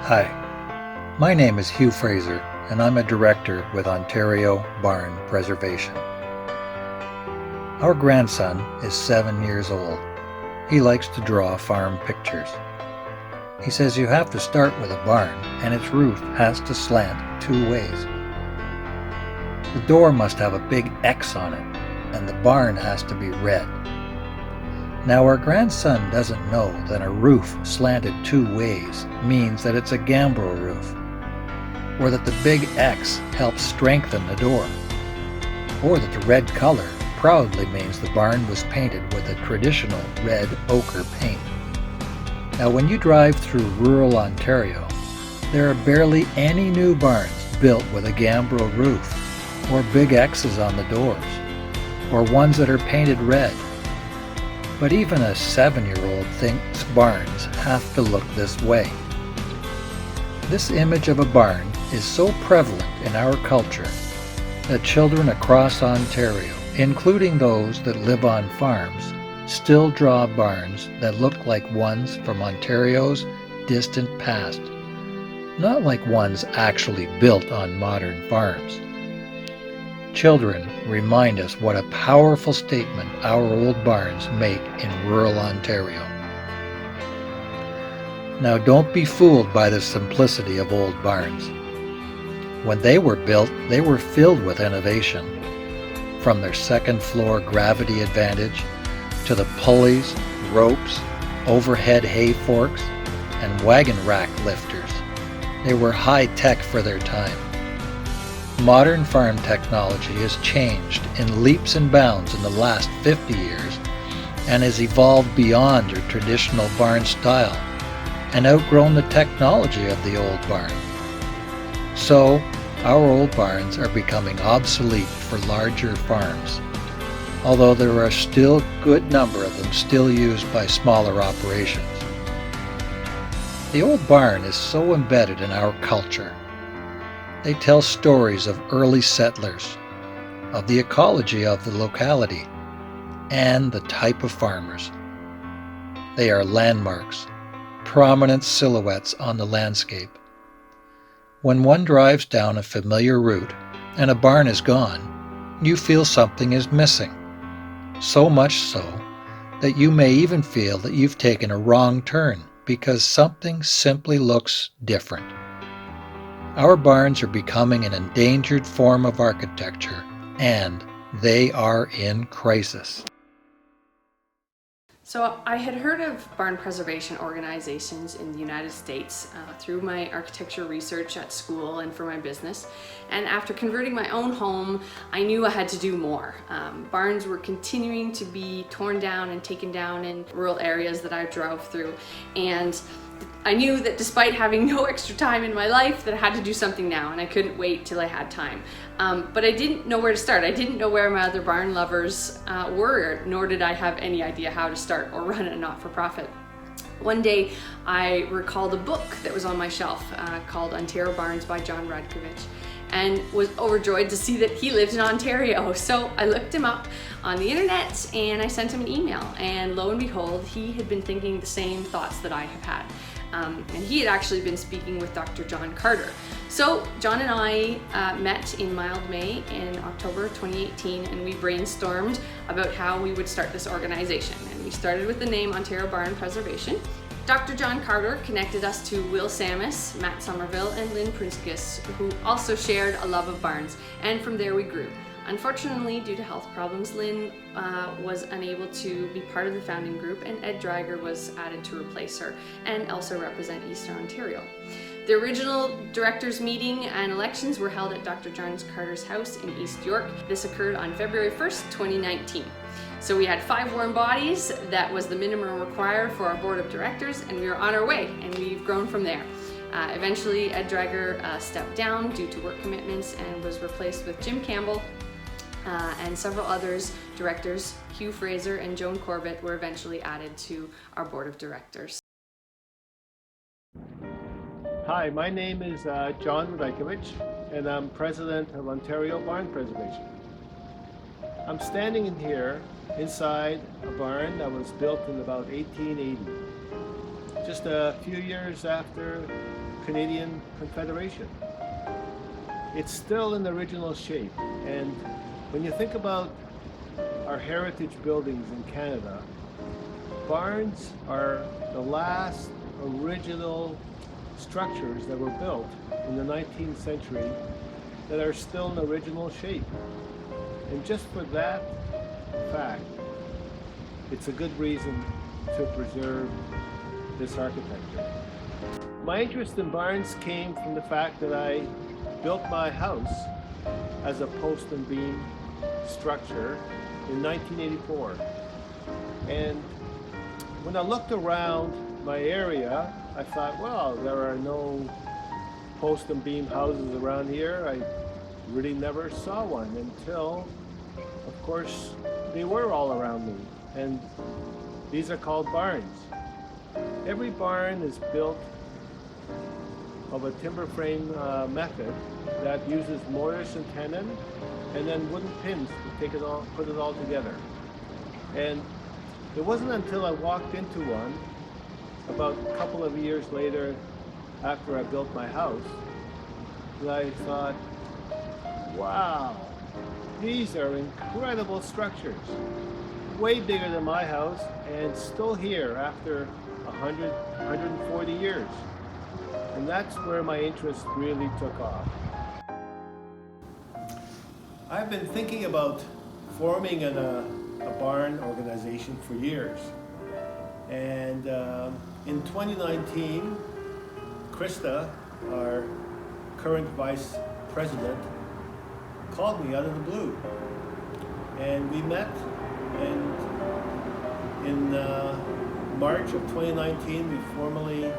Hi, my name is Hugh Fraser, and I'm a director with Ontario Barn Preservation. Our grandson is 7 years old. He likes to draw farm pictures. He says you have to start with a barn, and its roof has to slant 2 ways. The door must have a big X on it, and the barn has to be red. Now our grandson doesn't know that a roof slanted 2 ways means that it's a gambrel roof, or that the big X helps strengthen the door, or that the red color proudly means the barn was painted with a traditional red ochre paint. Now when you drive through rural Ontario, there are barely any new barns built with a gambrel roof, or big X's on the doors, or ones that are painted red. But even a 7-year-old thinks barns have to look this way. This image of a barn is so prevalent in our culture that children across Ontario, including those that live on farms, still draw barns that look like ones from Ontario's distant past, not like ones actually built on modern farms. Children remind us what a powerful statement our old barns make in rural Ontario. Now don't be fooled by the simplicity of old barns. When they were built, they were filled with innovation. From their second floor gravity advantage to the pulleys, ropes, overhead hay forks, and wagon rack lifters, they were high tech for their time. Modern farm technology has changed in leaps and bounds in the last 50 years and has evolved beyond their traditional barn style and outgrown the technology of the old barn. So, our old barns are becoming obsolete for larger farms, although there are still a good number of them still used by smaller operations. The old barn is so embedded in our culture. They tell stories of early settlers, of the ecology of the locality, and the type of farmers. They are landmarks, prominent silhouettes on the landscape. When one drives down a familiar route and a barn is gone, you feel something is missing. So much so that you may even feel that you've taken a wrong turn because something simply looks different. Our barns are becoming an endangered form of architecture, and they are in crisis. So I had heard of barn preservation organizations in the United States through my architecture research at school and for my business. And after converting my own home, I knew I had to do more. Barns were continuing to be torn down and taken down in rural areas that I drove through. And I knew that despite having no extra time in my life that I had to do something now, and I couldn't wait till I had time. But I didn't know where to start. I didn't know where my other barn lovers were, nor did I have any idea how to start or run a not-for-profit. One day I recalled a book that was on my shelf called Ontario Barns by John Rudkovich, and was overjoyed to see that he lived in Ontario. So I looked him up on the internet and I sent him an email, and lo and behold, he had been thinking the same thoughts that I have had. And he had actually been speaking with Dr. John Carter. So John and I met in Mildmay in October 2018, and we brainstormed about how we would start this organization. And we started with the name Ontario Barn Preservation. Dr. John Carter connected us to Will Samus, Matt Somerville, and Lynn Prinskis, who also shared a love of barns, and from there we grew. Unfortunately, due to health problems, Lynn was unable to be part of the founding group, and Ed Drager was added to replace her and also represent Eastern Ontario. The original directors meeting and elections were held at Dr. John Carter's house in East York. This occurred on February 1st, 2019. So we had 5 warm bodies. That was the minimum required for our board of directors, and we were on our way, and we've grown from there. Eventually, Ed Drager stepped down due to work commitments and was replaced with Jim Campbell, and several others, directors, Hugh Fraser and Joan Corbett, were eventually added to our board of directors. Hi, my name is John Rudkovich, and I'm president of Ontario Barn Preservation. I'm standing in here inside a barn that was built in about 1880. just a few years after Canadian Confederation. It's still in the original shape, and when you think about our heritage buildings in Canada, barns are the last original structures that were built in the 19th century that are still in the original shape. And just for that fact, it's a good reason to preserve this architecture. My interest in barns came from the fact that I built my house as a post and beam structure in 1984. And when I looked around my area, I thought, well, there are no post and beam houses around here. I really never saw one until, of course, they were all around me. And these are called barns. Every barn is built of a timber frame method that uses mortise and tenon and then wooden pins to put it all together. And it wasn't until I walked into one about a couple of years later after I built my house that I thought, wow, these are incredible structures. Way bigger than my house and still here after 100, 140 years. And that's where my interest really took off. I've been thinking about forming a barn organization for years. And in 2019, Krista, our current vice president, called me out of the blue. And we met, and in March of 2019, we formally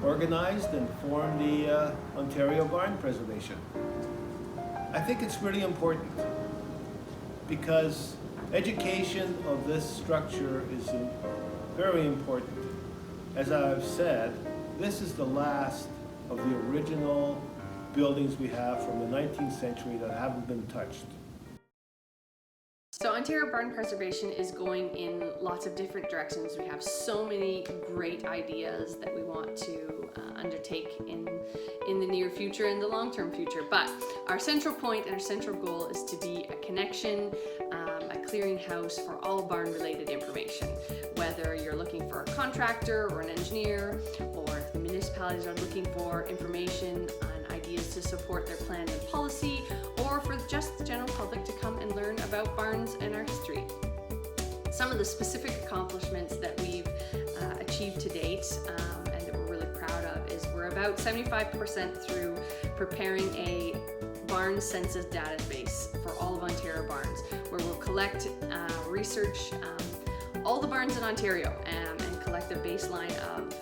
organized and formed the Ontario Barn Preservation. I think it's really important because education of this structure is very important. As I've said, this is the last of the original buildings we have from the 19th century that haven't been touched. So Ontario Barn Preservation is going in lots of different directions. We have so many great ideas that we want to undertake in the near future and the long-term future. But our central point and our central goal is to be a connection, a clearinghouse for all barn-related information. Whether you're looking for a contractor or an engineer, or if the municipalities are looking for information on ideas to support their plan and policy, or for just the general public to come and learn about barns and our history. Some of the specific accomplishments that we've achieved to date and that we're really proud of is we're about 75% through preparing a barn census database for all of Ontario barns, where we'll collect, research all the barns in Ontario and collect a baseline of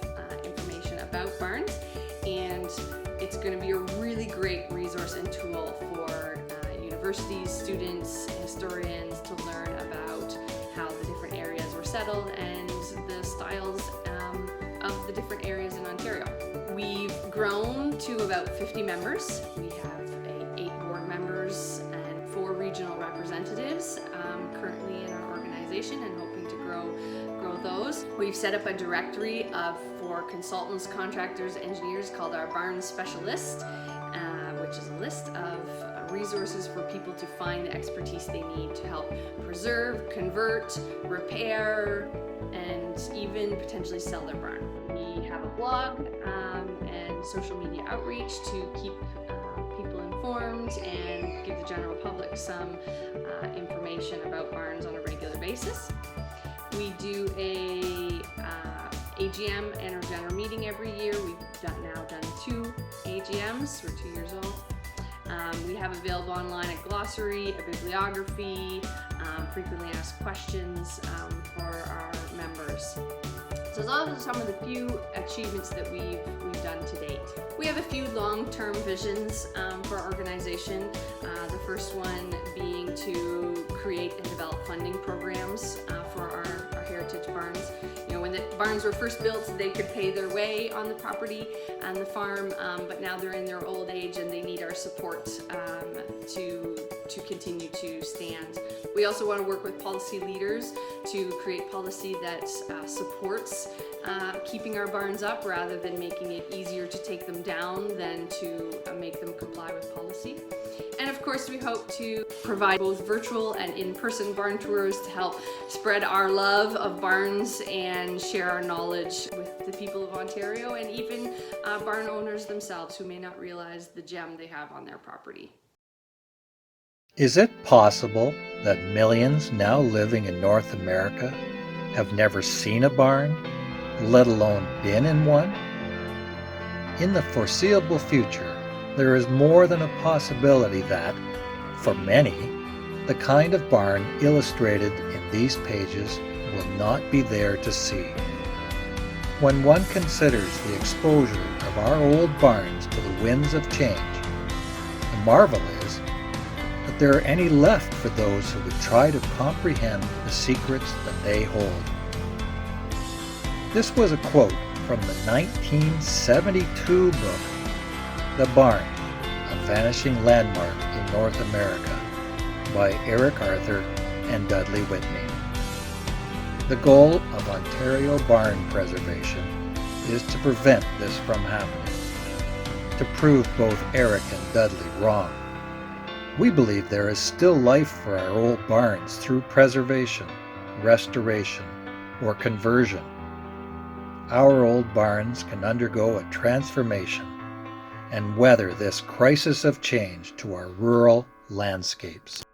information about barns. And it's going to be a really great resource and tool for universities, students, historians to learn about how the different areas were settled and the styles of the different areas in Ontario. We've grown to about 50 members. We have 8 board members and 4 regional representatives currently in our organization, and hoping to grow those. We've set up a directory for consultants, contractors, engineers called our Barn Specialist, which is a list of resources for people to find the expertise they need to help preserve, convert, repair, and even potentially sell their barn. We have a blog and social media outreach to keep people informed and give the general public some information about barns on a regular basis. We do a AGM and our general meeting every year. We've now done 2 AGMs. We're 2 years old. We have available online a glossary, a bibliography, frequently asked questions for our members. So those are some of the few achievements that we've done to date. We have a few long-term visions for our organization. The first one being to create and develop funding programs for our heritage barn barns. You know, when the barns were first built, they could pay their way on the property and the farm, but now they're in their old age and they need our support to continue to stand. We also want to work with policy leaders to create policy that supports keeping our barns up rather than making it easier to take them down than to make them comply with policy. And of course, we hope to provide both virtual and in-person barn tours to help spread our love of barns and share our knowledge with the people of Ontario and even barn owners themselves who may not realize the gem they have on their property. Is it possible that millions now living in North America have never seen a barn, let alone been in one? In the foreseeable future, there is more than a possibility that, for many, the kind of barn illustrated in these pages will not be there to see. When one considers the exposure of our old barns to the winds of change, the marvel is that there are any left for those who would try to comprehend the secrets that they hold. This was a quote from the 1972 book, The Barn, A Vanishing Landmark in North America, by Eric Arthur and Dudley Whitney. The goal of Ontario barn preservation is to prevent this from happening, to prove both Eric and Dudley wrong. We believe there is still life for our old barns through preservation, restoration, or conversion. Our old barns can undergo a transformation and weather this crisis of change to our rural landscapes.